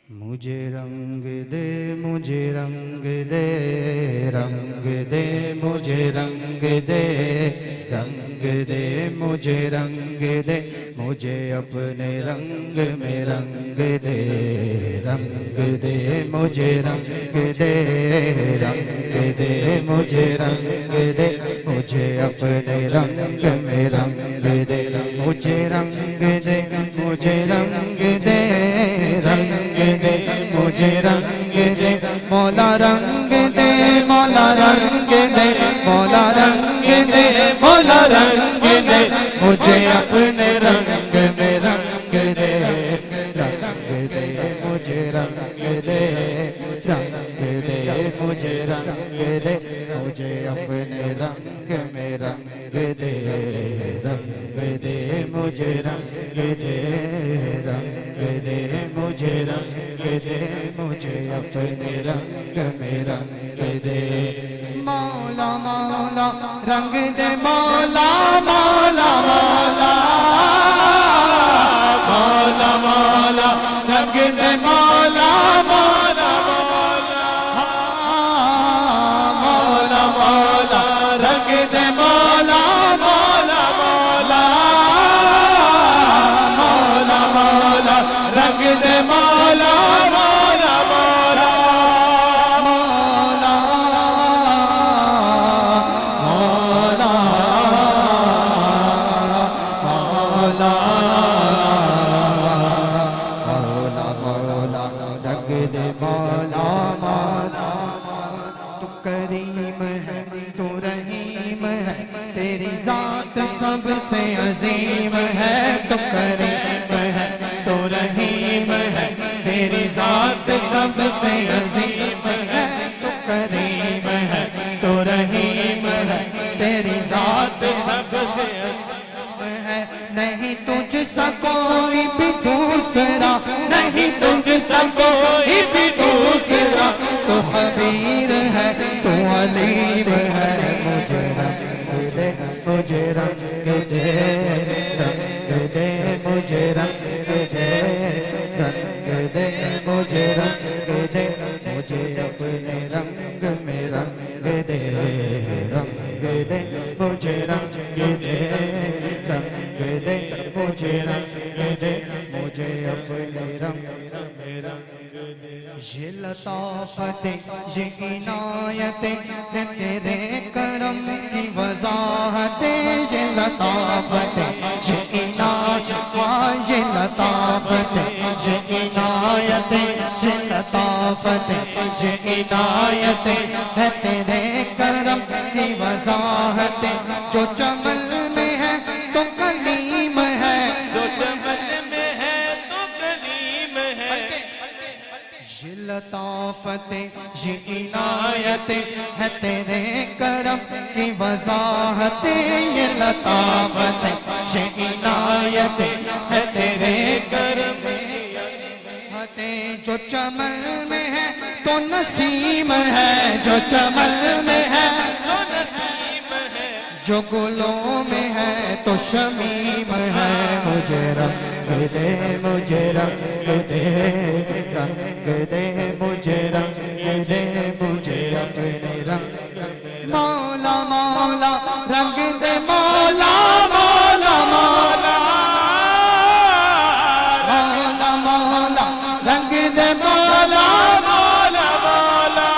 مجھے رنگ دے مجھے رنگ دے رنگ دے مجھے رنگ دے رنگ دے مجھے رنگ دے مجھے اپنے رنگ میں رنگ دے رنگ دے مجھے رنگ دے رنگ دے مجھے رنگ دے مجھے اپنے رنگ میں رنگ دے مجھے رنگ دے مجھے رنگ دے رنگ دے مجھے رنگ دے مولا رنگ دے مولا رنگ دے مولا رنگ دے مولا رنگ دے مجھے اپنے رنگ میں رنگ دے رنگ دے مجھے رنگ دے رنگ دے مجھے رنگ دے مجھے اپنے رنگ میں رنگ دے رنگ دے مجھے رنگ دے رنگ دے مجھے رنگ دے مجھے اپنے رنگ میں رنگ دے مولا مولا رنگ دے مولا مولا مولا مولا مولا رنگ دے مولا مولا مولا مولا رنگ دے مولا مولا مولا مولا مولا رنگ دے مولا مولا مولا مولا مولا مولا مولا رنگ دے مولا مولا تو کریم ہے تو رحیم ہے تیری ذات سب سے عظیم ہے تو کریم ہے تو رحیم ہے تیری ذات سب سے عظیم ہے تو کریم ہے تو رحیم ہے تیری ذات سب سے عظیم ہے نہیں تجھ سا کوئی بھی دوسرا نہیں تجھ سا کوئی بھی دوسرا تو خبیر ہے تو علیم ہے مجھے رنگ دے مجھے رنگ دے رنگ دے مجھے رنگ دے رنگ دے مجھے رنگ دے مجھے اپنے رنگ میں رنگ دے رنگ دے مجھے رنگ دے رنگ دے مجھے رنگ دے مجھے اپنے رنگ میں رنگ دے یہ لطافت یہ عنایت تیرے کرم کی وضاحت یہ لطافت یہ عنایت یہ لطافت یہ عنایت یہ لطافت یہ عنایت ہے تیرے کرم کی وضاحت جو چمن میں ہے تو کلیم ہے جو چمن میں ہے تو کلیم ہے یہ لطافت یہ عنایت ہے تیرے کرم کی وضاحت یہ لطافت یہ عنایت ہے تیرے کرم کی وضاحت جو چمن میں ہے تو نسیم ہے جو چمن میں ہے تو نسیم ہے جو گلوں میں ہے تو شمیم ہے مجھے رنگ دے مجھے رنگ دے رنگ دے مجھے رنگ دے مجھے اپنے رنگ مولا مولا رنگ دے مولا مولا مولا مولا مولا رنگ دے مولا مولا مولا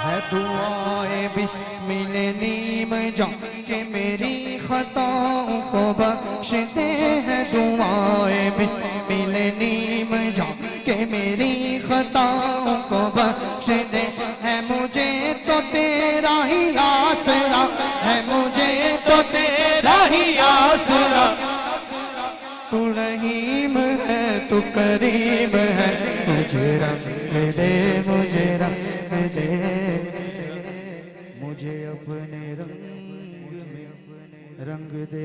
ہے دعائے بسمل نیم جان کہ میری خطاؤں کو بخش دے ہے دعائے بسمل نیم جان کہ میری خطاؤں کو بخش دے ہے مجھے تو تیرا ہی آسرا ہے مجھے تو تیرا ہی آسرا تو رحیم ہے تو کریم ہے مجھے رنگ دے مجھے رنگ دے مجھے اپنے رنگ میں رنگ دے